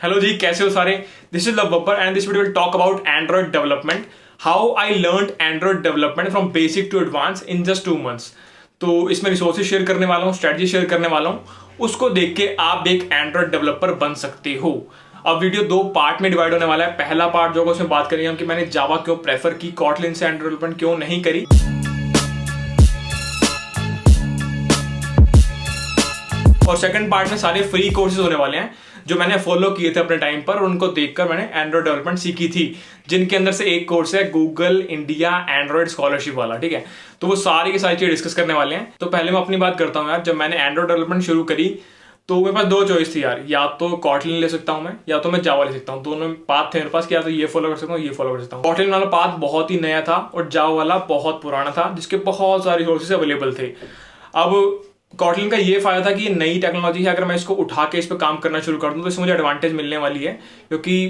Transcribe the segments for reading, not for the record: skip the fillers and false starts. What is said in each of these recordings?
Hello जी, कैसे हो सारे। This is Love Babbar and this video will talk about Android development, how I learn Android development from basic to advance in just 2 months. तो इसमें resources share करने वाला हूँ, strategy share करने वाला हूँ, उसको देख के आप एक एंड्रॉइड डेवलपर बन सकते हो। अब वीडियो दो पार्ट में डिवाइड होने वाला है। पहला पार्ट जो उसमें बात करेंगे हम कि मैंने जावा क्यों प्रेफर की, कॉटलिन से एंड्रॉइड डेवलपमेंट क्यों नहीं करी। और सेकंड पार्ट में सारे फ्री कोर्सेज होने वाले हैं जो मैंने फॉलो किए थे अपने टाइम पर, और उनको देखकर मैंने एंड्रॉइड डेवलपमेंट सीखी थी, जिनके अंदर से एक कोर्स है गूगल इंडिया एंड्रॉइड स्कॉलरशिप वाला। ठीक है, तो वो सारी की सारी चीजें डिस्कस करने वाले हैं। तो पहले मैं अपनी बात करता हूँ यार। जब मैंने एंड्रॉइड डेवलपमेंट शुरू करी तो मेरे पास दो चॉइस थी यार, या तो कॉटलिन ले सकता हूँ मैं, या तो मैं जावा ले सकता हूँ। दोनों पाथ थे मेरे पास कि या तो ये फॉलो कर सकता हूँ, ये फॉलो कर सकता हूँ। कॉटलिन वाला पाथ बहुत ही नया था और जावा वाला बहुत पुराना था, जिसके बहुत सारे रिसोर्सेज अवेलेबल थे। अब कॉटलिन का ये फायदा था कि नई टेक्नोलॉजी है, अगर मैं इसको उठा के इस पर काम करना शुरू कर दूं तो इससे मुझे एडवांटेज मिलने वाली है, क्योंकि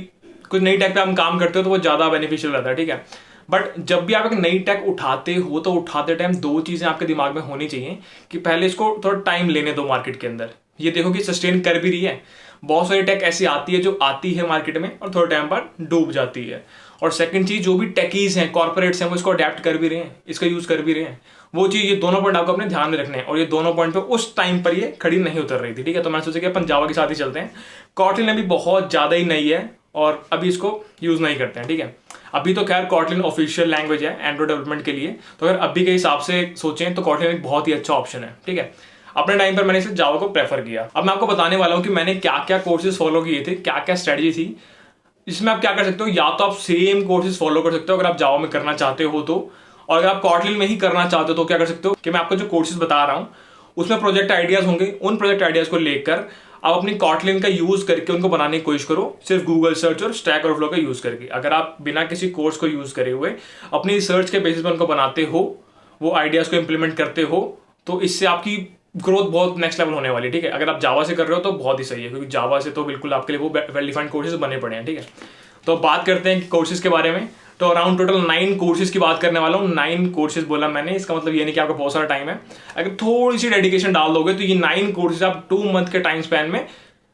कुछ नई टेक पे हम काम करते हो तो वो ज़्यादा बेनिफिशियल रहता है। ठीक है, बट जब भी आप एक नई टेक उठाते हो तो उठाते टाइम दो चीज़ें आपके दिमाग में होनी चाहिए कि पहले इसको थोड़ा टाइम लेने दो मार्केट के अंदर, ये देखो कि सस्टेन कर भी रही है। बहुत सारी टेक ऐसी आती है जो आती है मार्केट में और थोड़े टाइम पर डूब जाती है। और सेकंड चीज, जो भी टेकीज हैं, कॉर्पोरेट्स हैं, वो इसको अडेप्ट कर भी रहे हैं, इसका यूज कर भी रहे हैं। वो चीज, ये दोनों पॉइंट आपको अपने ध्यान में रखने हैं, और ये दोनों पॉइंट पे उस टाइम पर ये खड़ी नहीं उतर रही थी। ठीक है, तो मैंने सोचा कि अपन जावा के साथ ही चलते हैं। कॉटलिन अभी बहुत ज्यादा ही नई है और अभी इसको यूज नहीं करते हैं। ठीक है, अभी तो खैर कॉटलिन ऑफिशियल लैंग्वेज है एंड्रॉइड डेवलपमेंट के लिए, तो अगर अभी के हिसाब से सोचें तो कॉटलिन एक बहुत ही अच्छा ऑप्शन है। ठीक है, अपने टाइम पर मैंने इसे जावा को प्रेफर किया। अब मैं आपको बताने वाला हूं कि मैंने क्या क्या कोर्सेज फॉलो किए थे, क्या क्या स्ट्रेटजी थी। इसमें आप क्या कर सकते हो, या तो आप सेम कोर्सेज फॉलो कर सकते हो अगर आप जावा में करना चाहते हो तो, और अगर आप कॉटलिन में ही करना चाहते हो तो क्या कर सकते हो कि मैं आपको जो कोर्सेज बता रहा हूं उसमें प्रोजेक्ट आइडियाज होंगे। उन प्रोजेक्ट आइडियाज को लेकर आप अपनी कॉटलिन का यूज करके उनको बनाने की कोशिश करो, सिर्फ गूगल सर्च और स्टैक ओवरफ्लो का यूज करके। अगर आप बिना किसी कोर्स को यूज करे हुए अपनी रिसर्च के बेसिस पर उनको बनाते हो, वो आइडियाज को इंप्लीमेंट करते हो, तो इससे आपकी ग्रोथ बहुत नेक्स्ट लेवल होने वाली है। ठीक है, अगर आप जावा से कर रहे हो तो बहुत ही सही है, क्योंकि जावा से तो बिल्कुल आपके लिए वो वेल डिफाइंड कोर्सेज बने पड़े हैं। ठीक है, तो बात करते हैं कोर्सेज के बारे में। तो अराउंड टोटल 9 कोर्सेज की बात करने वाला हूँ। 9 कोर्सेज बोला मैंने, इसका मतलब ये नहीं कि आपका बहुत सारा टाइम है। अगर थोड़ी सी डेडिकेशन डाल दोगे तो ये 9 कोर्सेज आप 2 मंथ के टाइम स्पैन में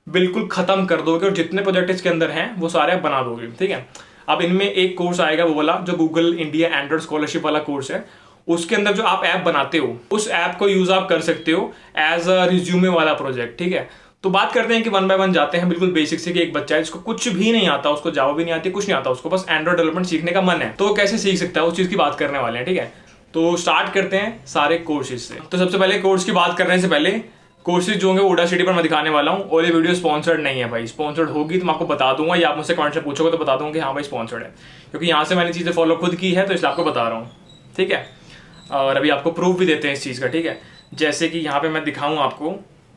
बिल्कुल खत्म कर दोगे, और जितने प्रोजेक्ट इसके अंदर हैं वो सारे आप बना दोगे। ठीक है, अब इनमें एक कोर्स आएगा वो वाला जो गूगल इंडिया एंड्रॉइड स्कॉलरशिप वाला कोर्स है। उसके अंदर जो आप ऐप बनाते हो उस ऐप को यूज आप कर सकते हो एज अ रिज्यूमे वाला प्रोजेक्ट। ठीक है, तो बात करते हैं कि वन बाय वन जाते हैं बिल्कुल बेसिक से, कि एक बच्चा है जिसको कुछ भी नहीं आता, उसको जावा भी नहीं आती, कुछ नहीं आता, उसको बस एंड्रॉइड डेवलपमेंट सीखने का मन है, तो कैसे सीख सकता है उस चीज की बात करने वाले हैं। ठीक है, तो स्टार्ट करते हैं सारे कोर्सेज से। तो सबसे पहले कोर्स की बात करने से पहले, कोर्सेज जो होंगे Udacity पर मैं दिखाने वाला हूँ, और ये वीडियो स्पॉन्सर्ड नहीं है भाई। स्पॉन्सर्ड होगी तो मैं आपको बता दूंगा, या आप मुझसे कमेंट से पूछोगे तो बता दूंगा कि हाँ भाई स्पॉन्सर्ड है, क्योंकि यहाँ से मैंने चीजें फॉलो खुद की है तो इसलिए आपको बता रहा हूँ। ठीक है, और अभी आपको प्रूफ भी देते हैं इस चीज़ का। ठीक है, जैसे कि यहाँ पे मैं दिखाऊं आपको,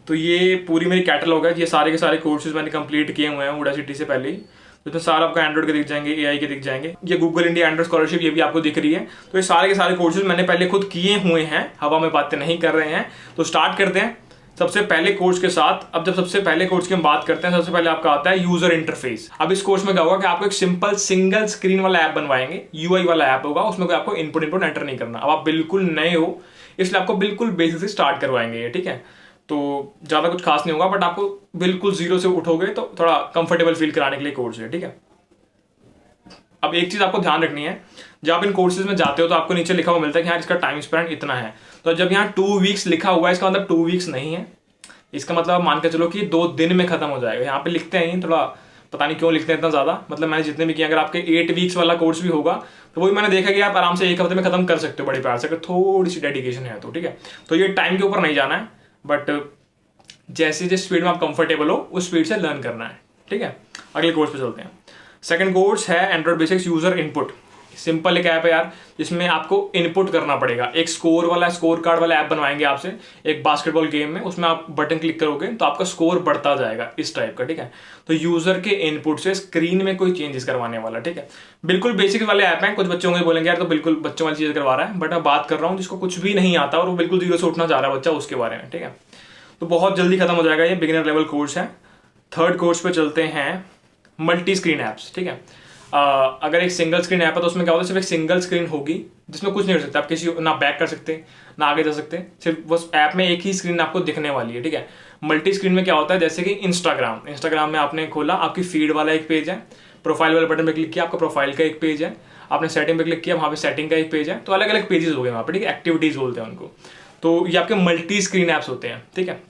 तो ये पूरी मेरी कैटलॉग है, ये सारे के सारे कोर्सेज मैंने कंप्लीट किए हुए हैं Udacity से पहले ही। तो इसमें सारा आपको एंड्रॉइड के दिख जाएंगे, एआई के दिख जाएंगे, ये गूगल इंडिया एंड्रॉइड स्कॉलरशिप ये भी आपको दिख रही है। तो ये सारे के सारे कोर्सेज मैंने पहले खुद किए हुए हैं, हवा में बातें नहीं कर रहे हैं। तो स्टार्ट करते हैं सबसे पहले कोर्स के साथ। अब जब सबसे पहले कोर्स की हम बात करते हैं, सबसे पहले आपका आता है यूजर इंटरफेस। अब इस कोर्स में क्या होगा कि आपको एक सिंपल सिंगल स्क्रीन वाला ऐप बनवाएंगे, यूआई वाला ऐप होगा, उसमें कोई आपको इनपुट एंटर नहीं करना। अब आप बिल्कुल नए हो इसलिए आपको बिल्कुल बेसिक से स्टार्ट करवाएंगे ये। ठीक है, तो ज्यादा कुछ खास नहीं होगा, बट आपको बिल्कुल जीरो से उठोगे तो थोड़ा कंफर्टेबल फील कराने के लिए कोर्स है। ठीक है, अब एक चीज आपको ध्यान रखनी है, जब आप इन कोर्सेज में जाते हो तो आपको नीचे लिखा हुआ मिलता है कि हाँ इसका टाइम स्पेंड इतना है। तो जब यहाँ 2 वीक्स लिखा हुआ है, इसका मतलब 2 वीक्स नहीं है, इसका मतलब मान के चलो कि 2 दिन में खत्म हो जाएगा। यहाँ पे लिखते हैं थोड़ा, पता नहीं क्यों लिखते हैं इतना ज्यादा, मतलब मैंने जितने भी किया, अगर आपके 8 वीक्स वाला कोर्स भी होगा तो वही मैंने देखा कि आप आराम से 1 हफ्ते में खत्म कर सकते हो बड़े प्यार से, अगर थोड़ी सी डेडिकेशन है तो। ठीक है, तो ये टाइम के ऊपर नहीं जाना है, बट जैसे जिस स्पीड में आप कंफर्टेबल हो उस स्पीड से लर्न करना है। ठीक है, अगले कोर्स पे चलते हैं। सेकंड कोर्स है Android basics user input. Simple एक ऐप है यार, जिसमें आपको इनपुट करना पड़ेगा। एक स्कोर कार्ड वाला ऐप बनवाएंगे आपसे एक बास्केटबॉल गेम में, उसमें आप बटन क्लिक करोगे तो आपका स्कोर बढ़ता जाएगा, इस टाइप का। ठीक है, तो यूजर के इनपुट से स्क्रीन में कोई चेंजेस करवाने वाला। ठीक है, बिल्कुल बेसिक वाले ऐप हैं। कुछ बच्चों को बोलेंगे यार तो बिल्कुल बच्चों वाली चीज करवा रहा है, बट मैं बात कर रहा हूँ जिसको कुछ भी नहीं आता और वो बिल्कुल जीरो से उठना चाह रहा है बच्चा, उसके बारे में। ठीक है, तो बहुत जल्दी खत्म हो जाएगा, ये बिगिनर लेवल कोर्स है। थर्ड कोर्स पे चलते हैं, मल्टी स्क्रीन एप्स। ठीक है, अगर एक सिंगल स्क्रीन ऐप है तो उसमें क्या होता है, सिर्फ एक सिंगल स्क्रीन होगी जिसमें कुछ नहीं हो सकता, आप किसी ना बैक कर सकते ना आगे जा सकते, सिर्फ बस ऐप में एक ही स्क्रीन आपको दिखने वाली है। ठीक है, मल्टी स्क्रीन में क्या होता है, जैसे कि इंस्टाग्राम में आपने खोला, आपकी फीड वाला एक पेज है, प्रोफाइल वाले बटन पे क्लिक किया, आपका प्रोफाइल का एक पेज है, आपने सेटिंग पे क्लिक किया, वहाँ पे सेटिंग का एक पेज है, तो अलग अलग पेजेस हो गए वहाँ पे, ठीक है, एक्टिविटीज बोलते हैं उनको। तो ये आपके मल्टी स्क्रीन ऐप्स होते हैं, ठीक है।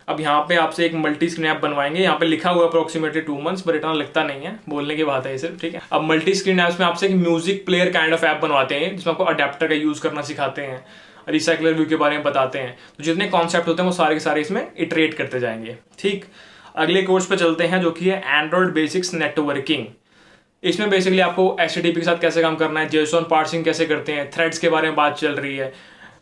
अब यहाँ पे आपसे एक मल्टी स्क्रीन ऐप बनवाएंगे, यहाँ पे लिखा हुआ अप्रोक्सीमेटली 2 months, पर इतना लगता नहीं है, बोलने की बात है ये सिर्फ, ठीक है। अब मल्टी स्क्रीन ऐप्स में आपसे एक music player kind of app बनवाते हैं, जिसमें आपको अडेप्टर का यूज करना सिखाते हैं, रिसाइकलर व्यू के बारे में बताते हैं। तो जितने कॉन्सेप्ट होते हैं वो सारे के सारे इसमें इटरेट करते जाएंगे, ठीक। अगले कोर्स पे चलते हैं, जो कि है एंड्रॉइड बेसिक्स नेटवर्किंग। इसमें बेसिकली आपको HTTP के साथ कैसे काम करना है, JSON पार्सिंग कैसे करते हैं, थ्रेड्स के बारे में बात चल रही है।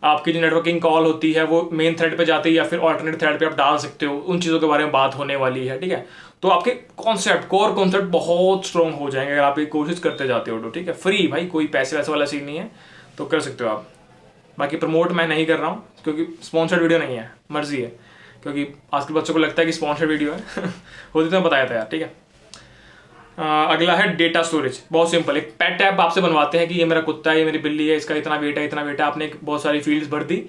आपकी जो नेटवर्किंग कॉल होती है वो मेन थ्रेड पे जाती है या फिर ऑल्टरनेट थ्रेड पे आप डाल सकते हो, उन चीज़ों के बारे में बात होने वाली है, ठीक है। तो आपके कोर कॉन्सेप्ट बहुत स्ट्रॉन्ग हो जाएंगे अगर आप ये कोशिश करते जाते हो तो, ठीक है। फ्री भाई, कोई पैसे वैसे वाला सीन नहीं है, तो कर सकते हो आप। बाकी प्रमोट मैं नहीं कर रहा हूँ क्योंकि स्पॉन्सर्ड वीडियो नहीं है, मर्जी है, क्योंकि आजकल बच्चों को लगता है कि स्पॉन्सर्ड वीडियो है होती तो मैं बताया था यार, ठीक है। अगला है डेटा स्टोरेज। बहुत सिंपल, एक पेट ऐप आपसे बनवाते हैं कि ये मेरा कुत्ता है, ये मेरी बिल्ली है, इसका इतना वेट है, इतना वेट है। आपने बहुत सारी फील्ड्स भर दी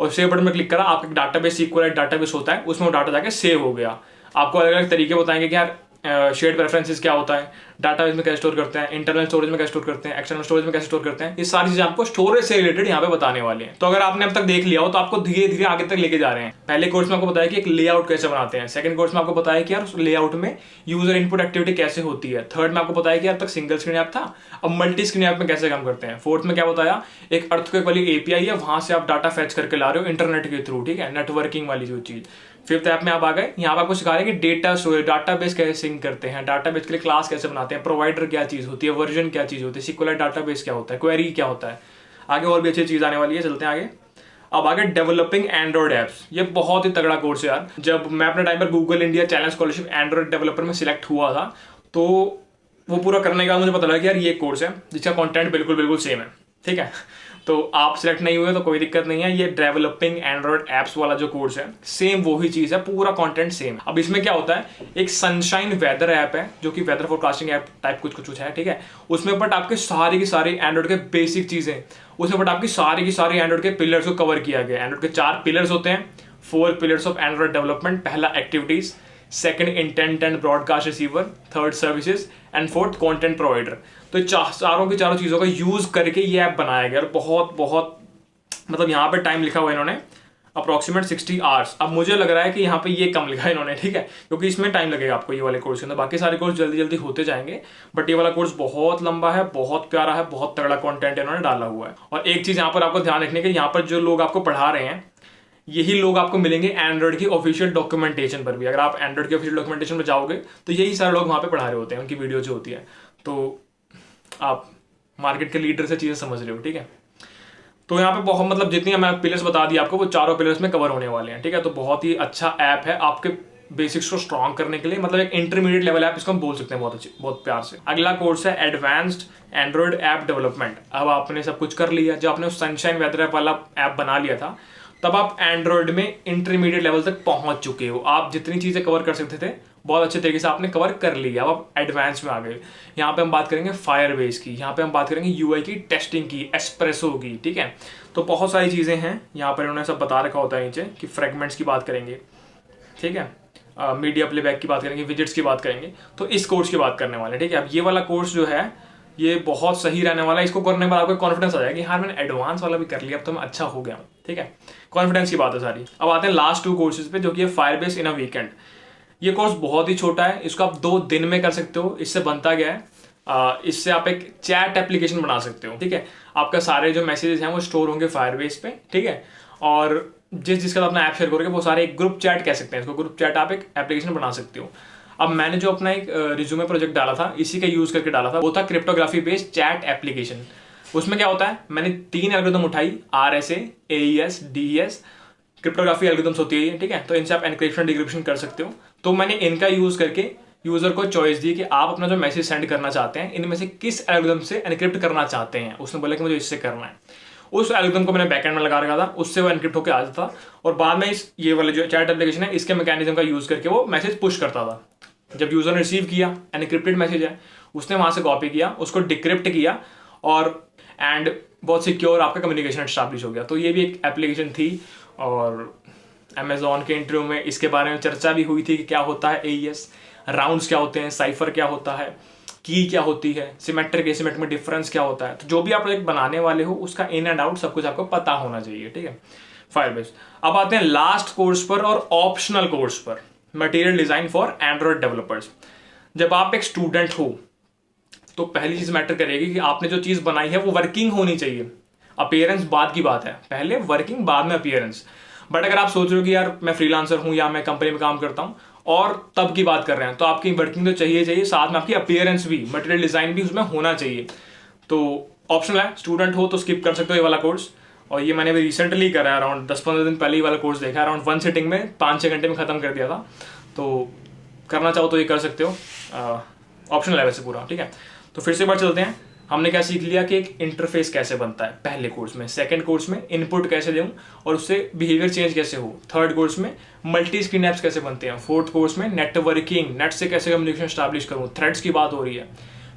और सेव बटन में क्लिक करा, आपका डाटाबेस SQLite डाटाबेस होता है, उसमें वो डाटा जाके सेव हो गया। आपको अलग अलग तरीके बताएंगे कि यार शेयर्ड प्रेफरेंसेस क्या होता है, डाटाबेस में कैसे स्टोर करते हैं, इंटरनल स्टोरेज में कैसे स्टोर करते हैं, एक्सटर्नल स्टोरेज में कैसे स्टोर करते हैं, ये सारी चीजें आपको स्टोरेज से रिलेटेड यहाँ पे बताने वाले हैं। तो अगर आपने अब तक देख लिया हो तो आपको धीरे धीरे आगे तक लेके जा रहे हैं। पहले कोर्स में आपको बताया कि एक लेआउट कैसे बनाते हैं, सेकंड कोर्स में आपको बताया कि यार उस लेआउट में यूजर इनपुट एक्टिविटी कैसे होती है, थर्ड में आपको बताया कि यार तक सिंगल स्क्रीन ऐप था, अब मल्टी स्क्रीन ऐप में कैसे काम करते हैं, फोर्थ में क्या बताया, एक अर्थक्वेक वाली API है, वहां से आप डाटा फैच करके ला रहे हो इंटरनेट के थ्रू, ठीक है, नेटवर्किंग वाली जो चीज। फिफ्थ ऐप में आप आ गए, यहाँ पे आपको सिखा रहे हैं कि डेटा स्टोरेज, डाटाबेस कैसे सिंक करते हैं, डाटाबेस के लिए क्लास कैसे बनाते हैं, प्रोवाइडर क्या चीज होती है, वर्जन क्या चीज होती है, SQLite डाटाबेस क्या होता है, क्वेरी क्या होता है। आगे और भी अच्छी चीज आने वाली है, चलते हैं आगे। अब आगे डेवलपिंग एंड्रॉइड एप्स। ये बहुत ही तगड़ा कोर्स है यार। जब मैं अपने टाइम पर Google India challenge scholarship Android developer में सिलेक्ट हुआ था, तो वो पूरा करने के बाद मुझे पता लगा कि यार ये कोर्स है जिसका कंटेंट बिल्कुल सेम है, ठीक है। तो आप सिलेक्ट नहीं हुए तो कोई दिक्कत नहीं है, ये डेवलपिंग एंड्रॉइड एप्स वाला जो कोर्स है सेम वही चीज है, पूरा कंटेंट सेम। अब इसमें क्या होता है, एक सनशाइन वेदर ऐप है जो कि वेदर फोरकास्टिंग ऐप टाइप कुछ है, ठीक है। उसमें बट आपके सारी की सारी एंड्रॉइड के बेसिक चीजें, उसमें बट आपकी सारी की सारी एंड्रॉइड के पिलर्स को कवर किया गया है। एंड्रॉइड के 4 पिलर्स होते हैं, 4 पिलर्स ऑफ एंड्रॉइड डेवलपमेंट। पहला activities, second intent and broadcast receiver, third services and fourth content provider. तो चारों की चारों चीजों का यूज करके ये ऐप बनाया गया और बहुत मतलब यहाँ पे टाइम लिखा हुआ है इन्होंने अप्रोक्सीमेट 60 आवर्स। अब मुझे लग रहा है कि यहाँ पे ये कम लिखा है इन्होंने, ठीक है, क्योंकि इसमें टाइम लगेगा आपको ये वाले कोर्स के अंदर। बाकी सारे कोर्स जल्दी जल्दी होते जाएंगे, बट ये वाला कोर्स बहुत लंबा है, बहुत प्यारा है, बहुत तगड़ा कंटेंट इन्होंने डाला हुआ है। और एक चीज यहाँ पर आपको ध्यान रखने की, यहाँ पर जो लोग आपको पढ़ा रहे हैं यही लोग आपको मिलेंगे एंड्रॉइड की ऑफिशियल डॉक्यूमेंटेशन पर भी। अगर आप एंड्रॉइड की ऑफिशियल डॉक्यूमेंटेशन पर जाओगे तो यही सारे लोग वहां पे पढ़ा रहे होते हैं, उनकी वीडियो जो होती है। तो आप मार्केट के लीडर से चीजें समझ रहे हो, ठीक है। तो यहाँ पे बहुत मतलब जितनी मैं पिलर्स बता दी आपको, वो चारों पिलर्स में कवर होने वाले हैं, ठीक है। तो बहुत ही अच्छा ऐप है आपके बेसिक्स को स्ट्रॉन्ग करने के लिए, मतलब एक इंटरमीडिएट लेवल ऐप इसको हम बोल सकते हैं बहुत अच्छी, बहुत प्यार से। अगला कोर्स है एडवांस्ड एंड्रॉइड ऐप डेवलपमेंट। अब आपने सब कुछ कर लिया, जब आपने सनशाइन वेदर ऐप वाला ऐप बना लिया था तब आप एंड्रॉइड में इंटरमीडिएट लेवल तक पहुंच चुके हो। आप जितनी चीजें कवर कर सकते थे बहुत अच्छे तरीके से आपने कवर कर लिया, अब आप एडवांस में आ गए। यहाँ पे हम बात करेंगे फायरबेस की, यहाँ पे हम बात करेंगे UI की, टेस्टिंग की, एस्प्रेसो की, ठीक है। तो बहुत सारी चीजें हैं यहाँ पर, इन्होंने सब बता रखा होता है नीचे कि फ्रेगमेंट्स की बात करेंगे, ठीक है, मीडिया प्लेबैक की बात करेंगे, विजिट्स की बात करेंगे। तो इस कोर्स की बात करने वाले, ठीक है। अब ये वाला कोर्स जो है ये बहुत सही रहने वाला है। इसको करने पर आपको कॉन्फिडेंस आ जाएगा कि हाँ मैंने एडवांस वाला भी कर लिया, अब तो मैं अच्छा हो गया हूँ, ठीक है। कॉन्फिडेंस की बात है सारी। अब आते हैं लास्ट 2 कोर्सेज पे, जो कि है फायरबेस इन अ वीकेंड। ये कोर्स बहुत ही छोटा है, इसको आप 2 दिन में कर सकते हो। इससे बनता गया है, इससे आप एक चैट एप्लीकेशन बना सकते हो, ठीक है। आपका सारे जो मैसेजेस हैं वो स्टोर होंगे फायरबेस पे, ठीक है। और जिसका आप अपना ऐप शेयर करोगे वो सारे एक ग्रुप चैट कह सकते हैं इसको, ग्रुप चैट आप एक एप्लीकेशन बना सकते हो। अब मैंने जो अपना एक रिज्यूमे प्रोजेक्ट डाला था इसी का यूज करके डाला था, वो था क्रिप्टोग्राफी बेस्ड चैट एप्लीकेशन। उसमें क्या होता है, मैंने 3 एल्गोरिथम उठाई, RSA, AES, DES, cryptography algorithms होती है, ठीक है। तो इनसे आप एनक्रिप्शन डिक्रिप्शन कर सकते हो। तो मैंने इनका यूज करके यूजर को चॉइस दी कि आप अपना जो मैसेज सेंड करना चाहते हैं इनमें से किस एल्गोरिथम से एनक्रिप्ट करना चाहते हैं। उसने बोला कि मुझे इससे करना है। उस एल्गोरिथम को मैंने बैकएंड में लगा रखा था, उससे वो एनक्रिप्ट होकर आ जाता था और बाद में इस ये वाले जो चैट एप्लीकेशन है इसके मैकेनिज्म का यूज करके वो मैसेज पुश करता था। जब यूजर ने रिसीव किया, एनक्रिप्टेड मैसेज है, उसने वहां से कॉपी किया, उसको डिक्रिप्ट किया और एंड बहुत सिक्योर आपका कम्युनिकेशन एस्टैब्लिश हो गया। तो ये भी एक एप्लीकेशन थी और अमेजोन के इंटरव्यू में इसके बारे में चर्चा भी हुई थी कि क्या होता है AES, राउंड्स क्या होते हैं, साइफर क्या होता है, की क्या होती है, सिमेट्रिक एसिमेट्रिक में डिफरेंस क्या होता है। तो जो भी आप प्रोजेक्ट बनाने वाले हो उसका इन एंड आउट सब कुछ आपको पता होना चाहिए, ठीक है। फायरबेस। अब आते हैं लास्ट कोर्स पर और ऑप्शनल कोर्स पर, material design for Android developers. जब आप एक स्टूडेंट हो तो पहली चीज मैटर करेगी कि आपने जो चीज बनाई है वो वर्किंग होनी चाहिए। अपीयरेंस बाद की बात है, पहले वर्किंग बाद में अपीयरेंस। बट अगर आप सोच रहे हो कि यार मैं फ्रीलांसर हूं या मैं कंपनी में काम करता हूं और तब की बात कर रहे हैं, तो आपकी वर्किंग तो चाहिए, साथ में आपकी अपीयरेंस भी, मटेरियल डिजाइन भी उसमें होना चाहिए। तो ऑप्शनल है, स्टूडेंट हो तो स्किप कर सकते हो ये वाला कोर्स। और ये मैंने भी रिसेंटली करा है, अराउंड 10-15 दिन पहले ही वाला कोर्स देखा, अराउंड 1 सिटिंग में 5-6 घंटे में खत्म कर दिया था। तो करना चाहो तो ये कर सकते हो, ऑप्शनल है वैसे पूरा, ठीक है। तो फिर से एक बार चलते हैं, हमने क्या सीख लिया कि एक इंटरफेस कैसे बनता है पहले कोर्स में, सेकंड कोर्स में इनपुट कैसे दूं और उससे बिहेवियर चेंज कैसे हो, थर्ड कोर्स में मल्टी स्क्रीन ऐप्स कैसे बनते हैं, फोर्थ कोर्स में नेटवर्किंग, नेट से कैसे कम्युनिकेशन स्टैब्लिश करूं, थ्रेड्स की बात हो रही है,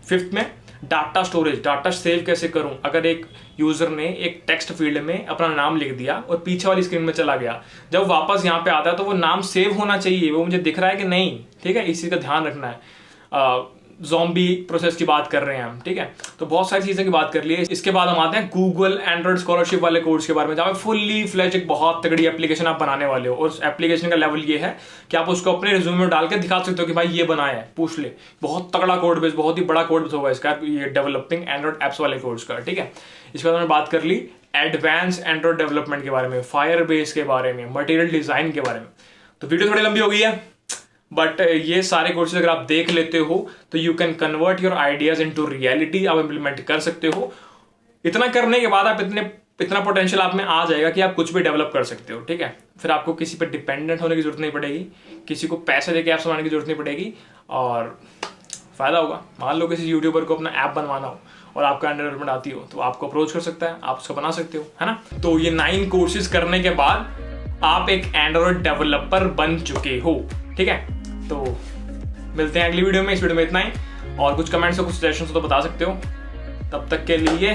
फिफ्थ में डाटा स्टोरेज, डाटा सेव कैसे करूं। अगर एक यूजर ने एक टेक्स्ट फील्ड में अपना नाम लिख दिया और पीछे वाली स्क्रीन में चला गया, जब वापस यहाँ पे आता है तो वो नाम सेव होना चाहिए, वो मुझे दिख रहा है कि नहीं, ठीक है, इसी का ध्यान रखना है। ज़ॉम्बी प्रोसेस की बात कर रहे हैं हम, ठीक है। तो बहुत सारी चीज़ें की बात कर ली है। इसके बाद हम आते हैं गूगल एंड्रॉइड स्कॉलरशिप वाले कोर्स के बारे में, जहाँ फुल्ली फ्लेज एक बहुत तगड़ी एप्लीकेशन आप बनाने वाले हो। और उस एप्लीकेशन का लेवल ये है कि आप उसको अपने रिज्यूमे में डाल के दिखा सकते हो कि भाई ये बनाया है, पूछ ले। बहुत तगड़ा कोड बेस, बहुत ही बड़ा कोड बेस होगा इसका, ये डेवलपिंग एंड्रॉइड एप्स वाले कोर्स का, ठीक है। इसके बाद हमने बात कर ली एडवांस एंड्रॉइड डेवलपमेंट के बारे में, फायरबेस के बारे में, मटेरियल डिजाइन के बारे में। तो वीडियो थोड़ी लंबी हो गई है, बट ये सारे कोर्सेज अगर आप देख लेते हो तो you can convert your ideas into reality, आप इंप्लीमेंट कर सकते हो। इतना करने के बाद आप इतना पोटेंशियल आप में आ जाएगा कि आप कुछ भी डेवलप कर सकते हो, ठीक है। फिर आपको किसी पर डिपेंडेंट होने की जरूरत नहीं पड़ेगी, किसी को पैसे देके ऐप बनाने की जरूरत नहीं पड़ेगी, और फायदा होगा। मान लो किसी यूट्यूबर को अपना ऐप बनवाना हो और आपको एंड्रॉइड डेवलपमेंट आती हो तो आपको अप्रोच कर सकता है, आप उसको बना सकते हो, है ना। तो ये 9 कोर्सेज करने के बाद आप एक एंड्रॉइड डेवलपर बन चुके हो, ठीक है। तो मिलते हैं अगली वीडियो में। इस वीडियो में इतना ही, और कुछ कमेंट्स और कुछ सजेशंस तो बता सकते हो। तब तक के लिए